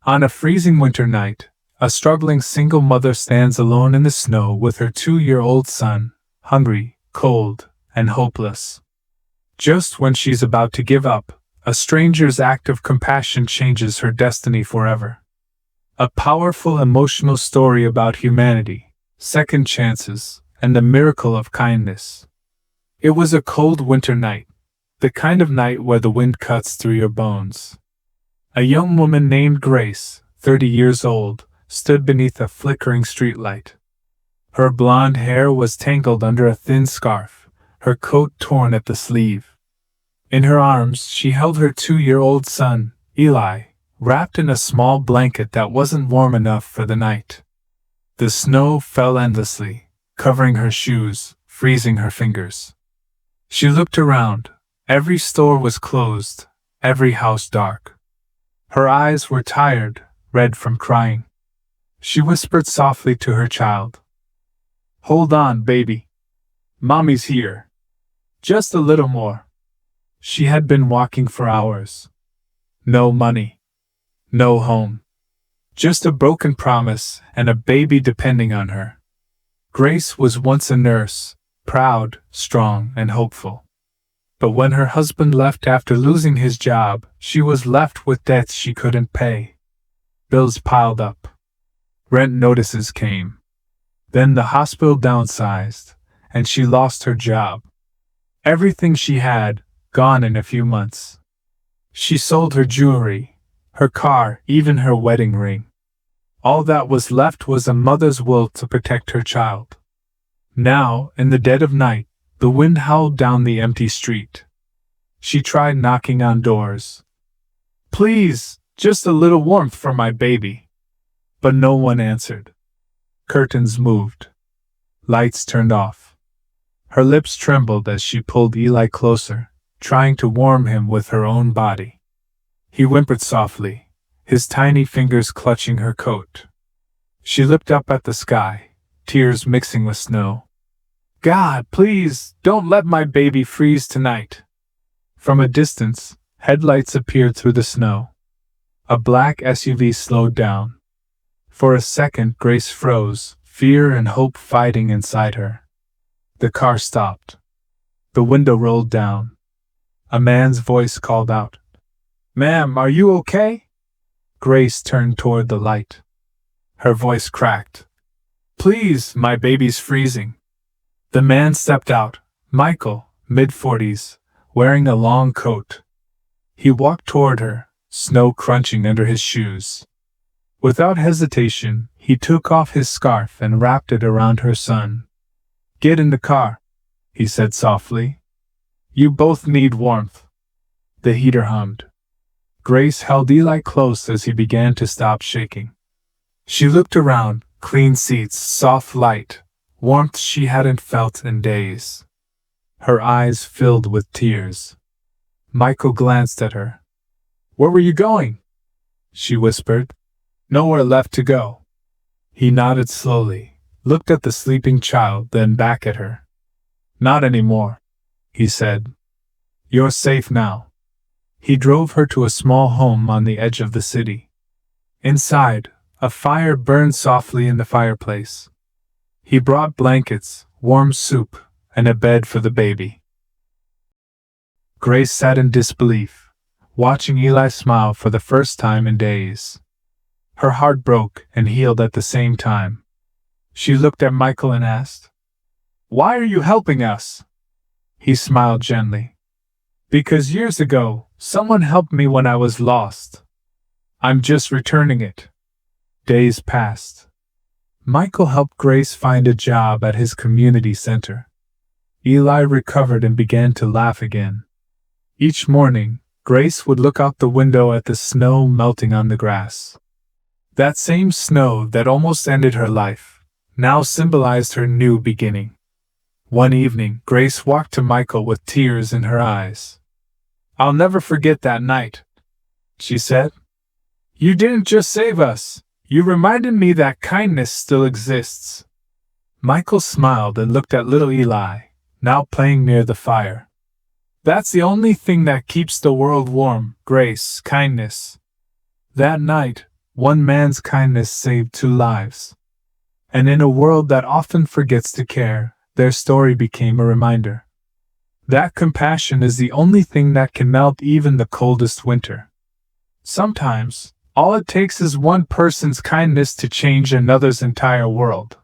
On a freezing winter night, a struggling single mother stands alone in the snow with her 2-year-old son, hungry, cold, and hopeless. Just when she's about to give up, a stranger's act of compassion changes her destiny forever. A powerful emotional story about humanity, second chances, and the miracle of kindness. It was a cold winter night, the kind of night where the wind cuts through your bones. A young woman named Grace, 30 years old, stood beneath a flickering streetlight. Her blonde hair was tangled under a thin scarf, her coat torn at the sleeve. In her arms, she held her 2-year-old son, Eli, wrapped in a small blanket that wasn't warm enough for the night. The snow fell endlessly, covering her shoes, freezing her fingers. She looked around. Every store was closed, every house dark. Her eyes were tired, red from crying. She whispered softly to her child, "Hold on, baby. Mommy's here. Just a little more." She had been walking for hours. No money. No home. Just a broken promise and a baby depending on her. Grace was once a nurse, proud, strong, and hopeful. But when her husband left after losing his job, she was left with debts she couldn't pay. Bills piled up. Rent notices came. Then the hospital downsized, and she lost her job. Everything she had, gone in a few months. She sold her jewelry, her car, even her wedding ring. All that was left was a mother's will to protect her child. Now, in the dead of night, the wind howled down the empty street. She tried knocking on doors. "Please, just a little warmth for my baby." But no one answered. Curtains moved. Lights turned off. Her lips trembled as she pulled Eli closer, trying to warm him with her own body. He whimpered softly, his tiny fingers clutching her coat. She looked up at the sky, tears mixing with snow. "God, please, don't let my baby freeze tonight." From a distance, headlights appeared through the snow. A black SUV slowed down. For a second, Grace froze, fear and hope fighting inside her. The car stopped. The window rolled down. A man's voice called out, "Ma'am, are you okay?" Grace turned toward the light. Her voice cracked. "Please, my baby's freezing." The man stepped out, Michael, mid-40s, wearing a long coat. He walked toward her, snow crunching under his shoes. Without hesitation, he took off his scarf and wrapped it around her son. "Get in the car," he said softly. "You both need warmth." The heater hummed. Grace held Eli close as he began to stop shaking. She looked around, clean seats, soft light, warmth she hadn't felt in days. Her eyes filled with tears. Michael glanced at her. "Where were you going?" she whispered. "Nowhere left to go." He nodded slowly, looked at the sleeping child, then back at her. "Not anymore," he said. "You're safe now." He drove her to a small home on the edge of the city. Inside, a fire burned softly in the fireplace. He brought blankets, warm soup, and a bed for the baby. Grace sat in disbelief, watching Eli smile for the first time in days. Her heart broke and healed at the same time. She looked at Michael and asked, "Why are you helping us?" He smiled gently. "Because years ago, someone helped me when I was lost. I'm just returning it." Days passed. Michael helped Grace find a job at his community center. Eli recovered and began to laugh again. Each morning, Grace would look out the window at the snow melting on the grass. That same snow that almost ended her life, now symbolized her new beginning. One evening, Grace walked to Michael with tears in her eyes. "I'll never forget that night," she said. "You didn't just save us, you reminded me that kindness still exists." Michael smiled and looked at little Eli, now playing near the fire. "That's the only thing that keeps the world warm, Grace, kindness." That night, one man's kindness saved 2 lives. And in a world that often forgets to care, their story became a reminder that compassion is the only thing that can melt even the coldest winter. Sometimes, all it takes is one person's kindness to change another's entire world.